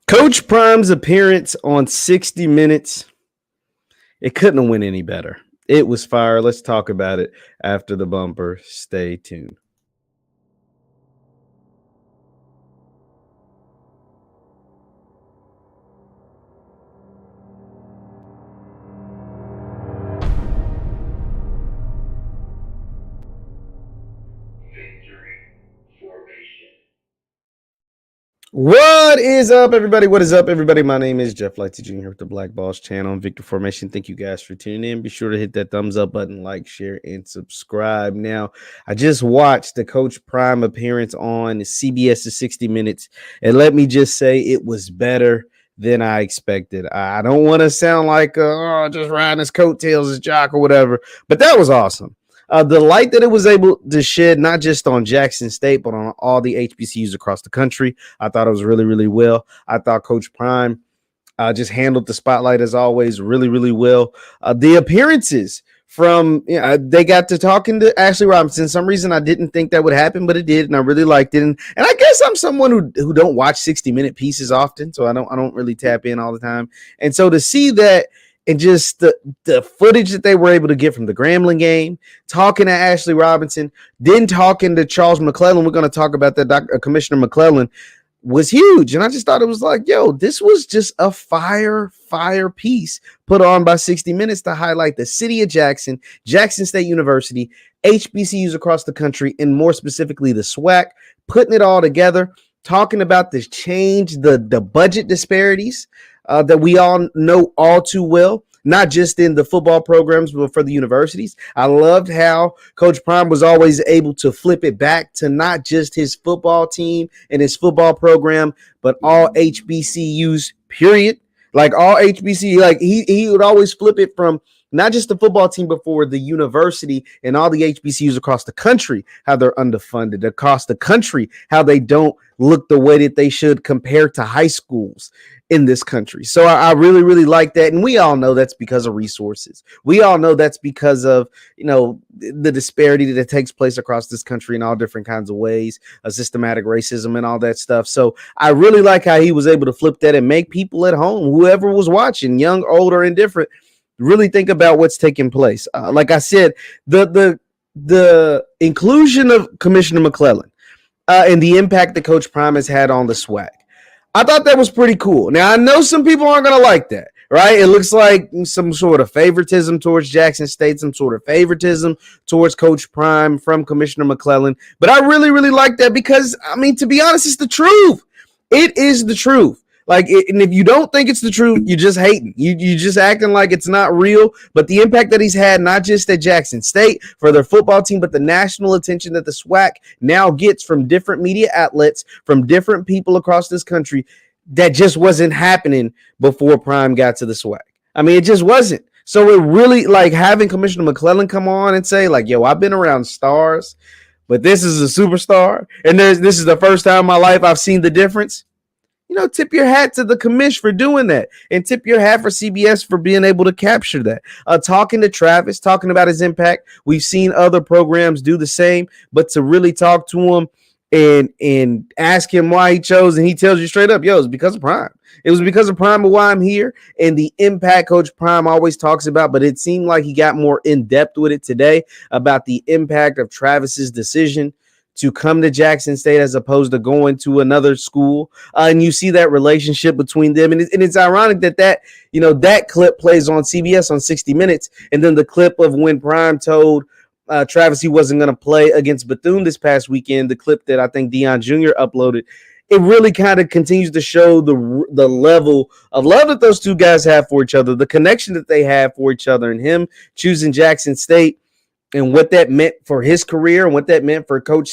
Coach Prime's appearance on 60 Minutes, it couldn't have went any better. It was fire. Let's talk about it after the bumper. Stay tuned. What is up, everybody? What is up, everybody? My name is JeffLightsyJr. here with the Black Balls channel on Victor Formation. Thank you guys for tuning in. Be sure to hit that thumbs up button, like, share, and subscribe. Now, I just watched the Coach Prime appearance on CBS's 60 Minutes, and let me just say it was better than I expected. I don't want to sound like just riding his coattails as jock or whatever, but that was awesome. The light that it was able to shed, not just on Jackson State, but on all the HBCUs across the country, I thought it was really, really well. I thought Coach Prime just handled the spotlight as always really, really well. The appearances from, they got to talking to Ashley Robinson. Some reason I didn't think that would happen, but it did, and I really liked it. And I guess I'm someone who don't watch 60-minute pieces often, so I don't really tap in all the time. And so to see that, and just the footage that they were able to get from the Grambling game, talking to Ashley Robinson, then talking to Charles McClellan, we're going to talk about that, Commissioner McClellan, was huge. And I just thought it was like, yo, this was just a fire piece put on by 60 Minutes to highlight the city of Jackson, Jackson State University, HBCUs across the country, and more specifically the SWAC, putting it all together, talking about this change, the budget disparities that we all know all too well, not just in the football programs, but for the universities. I loved how Coach Prime was always able to flip it back to not just his football team and his football program, but all HBCUs, period. Like all HBCU, like he would always flip it from not just the football team, but for the university and all the HBCUs across the country, how they're underfunded, across the country, how they don't look the way that they should compared to high schools in this country. So I really, really like that. And we all know that's because of resources. We all know that's because of, the disparity that takes place across this country in all different kinds of ways, systematic racism and all that stuff. So I really like how he was able to flip that and make people at home, whoever was watching, young, old, or indifferent, really think about what's taking place. Like I said, the inclusion of Commissioner McClellan and the impact that Coach Prime has had on the SWAC, I thought that was pretty cool. Now, I know some people aren't going to like that, right? It looks like some sort of favoritism towards Jackson State, some sort of favoritism towards Coach Prime from Commissioner McClellan. But I really, really like that because, to be honest, it's the truth. It is the truth. And if you don't think it's the truth, you're just hating. You just acting like it's not real. But the impact that he's had, not just at Jackson State for their football team, but the national attention that the SWAC now gets from different media outlets, from different people across this country, that just wasn't happening before Prime got to the SWAC. It just wasn't. So it really, having Commissioner McClellan come on and say, yo, I've been around stars, but this is a superstar, and this is the first time in my life I've seen the difference. Tip your hat to the commish for doing that, and tip your hat for CBS for being able to capture that. Talking to Travis, talking about his impact. We've seen other programs do the same, but to really talk to him and ask him why he chose, and he tells you straight up, yo, it's because of Prime. It was because of Prime of why I'm here, and the impact Coach Prime always talks about, but it seemed like he got more in-depth with it today about the impact of Travis's decision to come to Jackson State as opposed to going to another school. And you see that relationship between them. And it's ironic that clip plays on CBS on 60 Minutes. And then the clip of when Prime told Travis he wasn't going to play against Bethune this past weekend, the clip that I think Deion Jr. uploaded, it really kind of continues to show the level of love that those two guys have for each other, the connection that they have for each other, and him choosing Jackson State and what that meant for his career and what that meant for Coach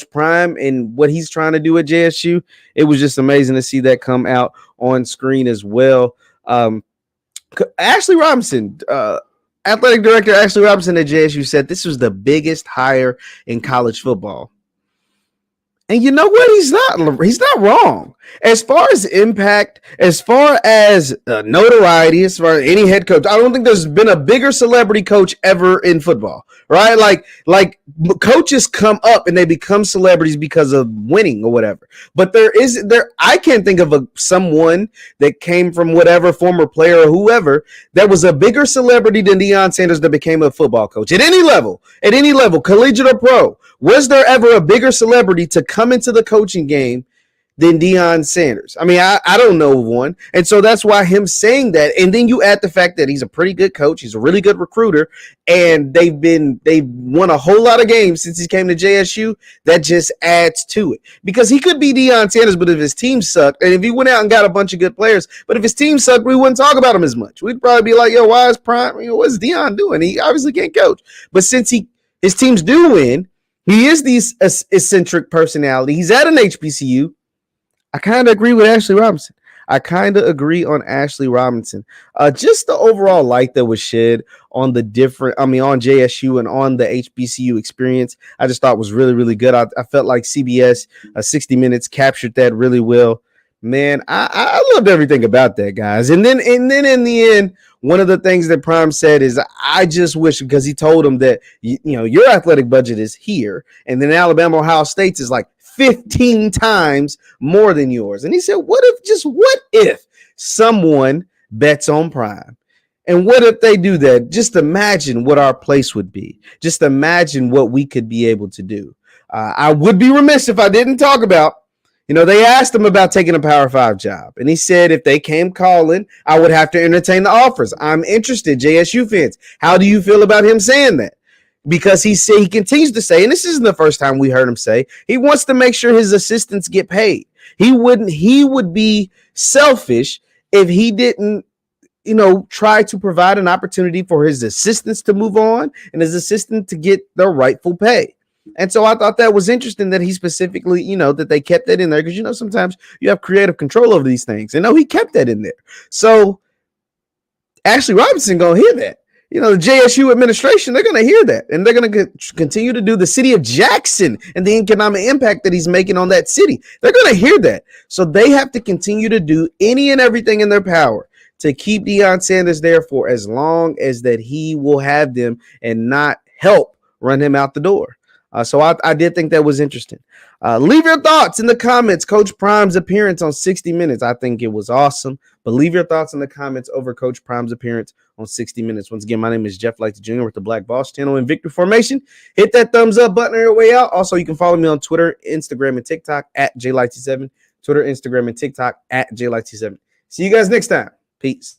Prime and what he's trying to do at JSU. It was just amazing to see that come out on screen as well. Ashley Robinson, athletic director Ashley Robinson at JSU, said this was the biggest hire in college football. And you know what? He's not wrong. As far as impact, as far as notoriety, as far as any head coach, I don't think there's been a bigger celebrity coach ever in football, right? Like coaches come up and they become celebrities because of winning or whatever. But I can't think of someone that came from whatever former player or whoever that was a bigger celebrity than Deion Sanders that became a football coach at any level, collegiate or pro. Was there ever a bigger celebrity to come into the coaching game than Deion Sanders? I mean, I don't know of one. And so that's why him saying that. And then you add the fact that he's a pretty good coach. He's a really good recruiter. And they've won a whole lot of games since he came to JSU. That just adds to it. Because he could be Deion Sanders, but if his team sucked, and if he went out and got a bunch of good players, but if his team sucked, we wouldn't talk about him as much. We'd probably be like, yo, why is Prime? What's Deion doing? He obviously can't coach. But since his teams do win, he is this eccentric personality. He's at an HBCU. I kind of agree with Ashley Robinson. Just the overall light that was shed on on JSU and on the HBCU experience, I just thought was really, really good. I felt like CBS 60 Minutes captured that really well. Man, I loved everything about that, guys. And then in the end, one of the things that Prime said is, I just wish, because he told him that, your athletic budget is here, and then Alabama, Ohio State's is like 15 times more than yours. And he said, what if someone bets on Prime? And what if they do that? Just imagine what our place would be. Just imagine what we could be able to do. I would be remiss if I didn't talk about, they asked him about taking a Power 5 job. And he said, if they came calling, I would have to entertain the offers. I'm interested, JSU fans. How do you feel about him saying that? Because he continues to say, and this isn't the first time we heard him say, he wants to make sure his assistants get paid. He would be selfish if he didn't, try to provide an opportunity for his assistants to move on and his assistant to get their rightful pay. And so I thought that was interesting that he specifically, that they kept that in there, because, sometimes you have creative control over these things. And no, he kept that in there. So Ashley Robinson going to hear that. The JSU administration, they're going to hear that. And they're going to continue to do the city of Jackson and the economic impact that he's making on that city. They're going to hear that. So they have to continue to do any and everything in their power to keep Deion Sanders there for as long as that he will have them and not help run him out the door. So I did think that was interesting. Leave your thoughts in the comments. Coach Prime's appearance on 60 Minutes. I think it was awesome. But leave your thoughts in the comments over Coach Prime's appearance on 60 Minutes. Once again, my name is JeffLightsYJr with the Black Boss Channel in Victory Formation. Hit that thumbs up button on your way out. Also, you can follow me on Twitter, Instagram, and TikTok at JLightsy7. Twitter, Instagram, and TikTok at JLightsy7. See you guys next time. Peace.